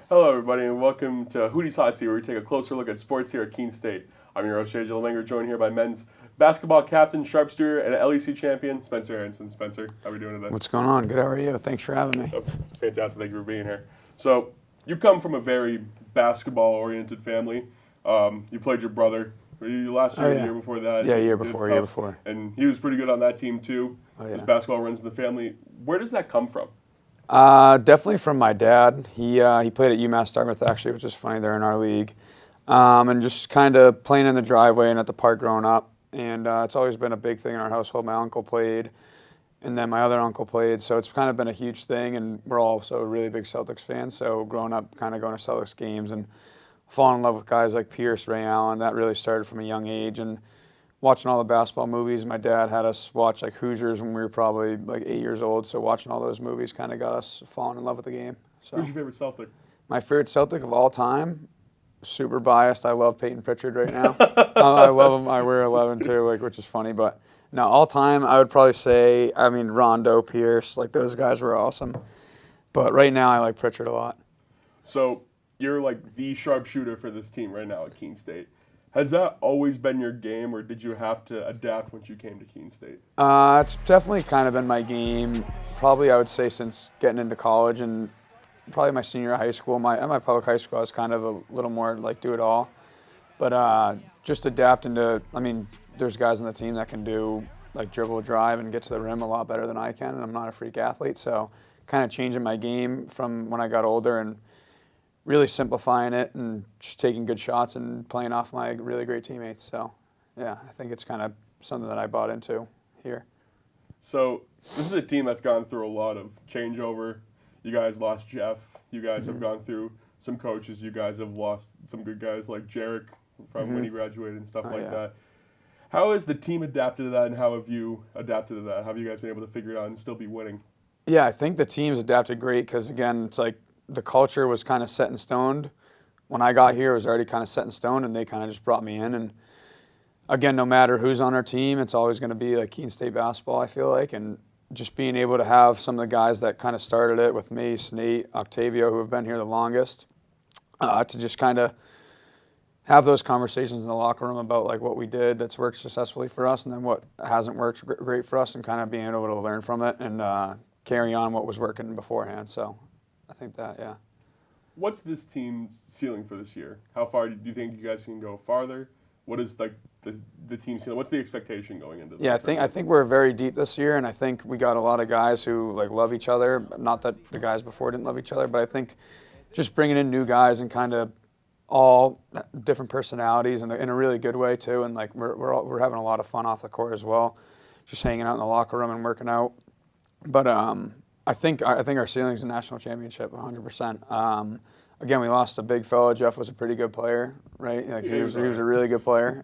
Hello, everybody, and welcome to Hootie'S Hot Seat, where we take a closer look at sports here at Keene State. I'm your host, JJ Leblanc, joined here by men's basketball captain, sharpshooter, and LEC champion, Spencer Aronson. Spencer, how are we doing today? What's going on? Good, how are you? Thanks for having me. Oh, fantastic, thank you for being here. So, you come from a very basketball-oriented family. You played your brother last year, Oh, the yeah. year before that. Yeah, year Did before, stuff, year before. And he was pretty good on that team, too. Oh, His yeah. basketball runs in the family. Where does that come from? Definitely from my dad. He played at UMass Dartmouth, actually, which is funny. They're in our league. And just kind of playing in the driveway and at the park growing up. And it's always been a big thing in our household. My uncle played, and then my other uncle played. So it's kind of been a huge thing, and we're also really big Celtics fans. So growing up, kind of going to Celtics games and falling in love with guys like Pierce, Ray Allen, that really started from a young age. And watching all the basketball movies, my dad had us watch like Hoosiers when we were probably like 8 years old. So watching all those movies kind of got us falling in love with the game. So Who's your favorite Celtic? my favorite Celtic of all time, super biased. I love Peyton Pritchard right now. I love him. I wear 11 too, which is funny. But no, all time, I would probably say, Rondo, Pierce, like those guys were awesome. But right now, I like Pritchard a lot. So you're like the sharpshooter for this team right now at Keene State. Has that always been your game, or did you have to adapt once you came to Keene State? It's definitely kind of been my game, probably I would say since getting into college and probably my senior year of high school. At my public high school, I was kind of a little more like do it all. But just adapting to, there's guys on the team that can do like dribble, drive, and get to the rim a lot better than I can, and I'm not a freak athlete. So kind of changing my game from when I got older and really simplifying it and just taking good shots and playing off my really great teammates. So, yeah, I think it's kind of something that I bought into here. So this is a team that's gone through a lot of changeover. You guys lost Jeff. You guys have gone through some coaches. You guys have lost some good guys like Jarek from when he graduated and stuff like that. How has the team adapted to that, and how have you adapted to that? How have you guys been able to figure it out and still be winning? Yeah, I think the team's adapted great because, again, it's like the culture was kind of set in stone. When I got here, it was already kind of set in stone, and they kind of just brought me in. And again, no matter who's on our team, it's always going to be like Keene State basketball, I feel like. And just being able to have some of the guys that kind of started it with Mace, Nate, Octavio, who have been here the longest, to just kind of have those conversations in the locker room about like what we did that's worked successfully for us and then what hasn't worked great for us, and kind of being able to learn from it and carry on what was working beforehand. So I think that, yeah. What's this team's ceiling for this year? How far do you think you guys can go farther? What is like the team ceiling? What's the expectation going into this? Yeah, I think we're very deep this year, and I think we got a lot of guys who like love each other. Not that the guys before didn't love each other, but I think just bringing in new guys and kind of all different personalities in a really good way too, and like we're having a lot of fun off the court as well, just hanging out in the locker room and working out. But I think our ceiling's a national championship, 100%. Again, we lost a big fellow. Jeff was a pretty good player, right? Like he was a really good player.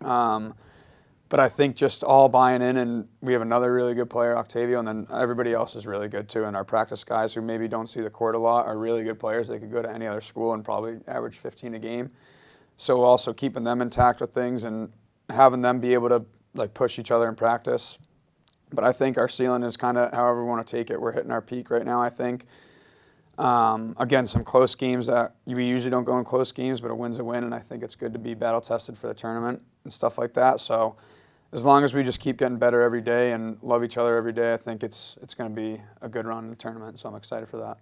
But I think just all buying in, and we have another really good player, Octavio, and then everybody else is really good too. And our practice guys who maybe don't see the court a lot are really good players. They could go to any other school and probably average 15 a game. So also keeping them intact with things and having them be able to like push each other in practice. But I think our ceiling is kind of however we want to take it. We're hitting our peak right now, I think. Again, some close games that we usually don't go in close games, but a win's a win, and I think it's good to be battle tested for the tournament and stuff like that. So as long as we just keep getting better every day and love each other every day, I think it's going to be a good run in the tournament. So I'm excited for that.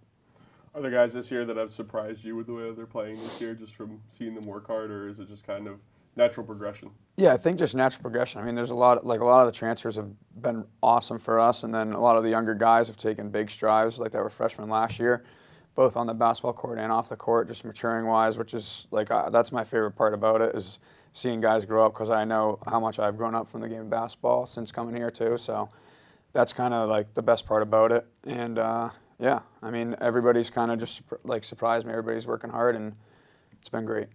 Are there guys this year that have surprised you with the way that they're playing this year, just from seeing them work hard, or is it just kind of natural progression? Yeah, I think just natural progression. I mean, there's a lot of the transfers have been awesome for us, and then a lot of the younger guys have taken big strides, like that were freshmen last year, both on the basketball court and off the court, just maturing wise, which is like that's my favorite part about it, is seeing guys grow up, because I know how much I've grown up from the game of basketball since coming here too. So that's kind of like the best part about it. And yeah, I mean, everybody's kind of just like surprised me. Everybody's working hard, and it's been great.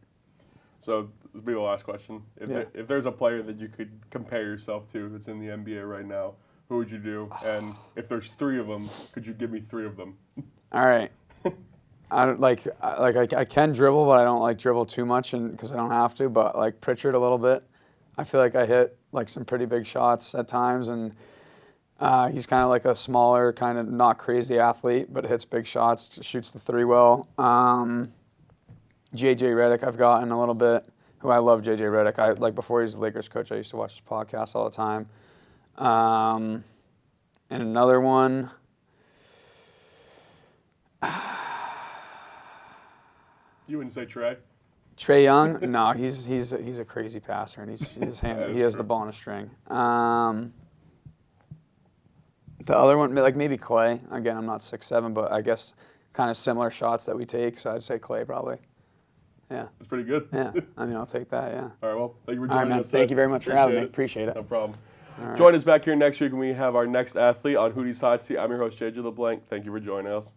So this will be the last question. If there's a player that you could compare yourself to that's in the NBA right now, who would you do? And if there's three of them, could you give me three of them? All right. I can dribble, but I don't like dribble too much, and because I don't have to. But like Pritchard a little bit, I feel like I hit like some pretty big shots at times, and he's kind of like a smaller, kind of not crazy athlete, but hits big shots, shoots the three well. JJ Redick I've gotten a little bit. Who I love JJ Redick. Like before he was the Lakers coach, I used to watch his podcast all the time. And another one. You wouldn't say Trey? Trae Young? No, he's a crazy passer, and he has the ball on a string. The other one, like maybe Clay. Again, I'm not 6'7", but I guess kind of similar shots that we take, so I'd say Clay probably. Yeah. That's pretty good. Yeah, I mean, I'll take that, yeah. All right, well, thank you for All right, joining man. us. Thank you very much for having me. Appreciate it. No problem. Right. Join us back here next week when we have our next athlete on Hootie'S Hot Seat. I'm your host, JJ Leblanc. Thank you for joining us.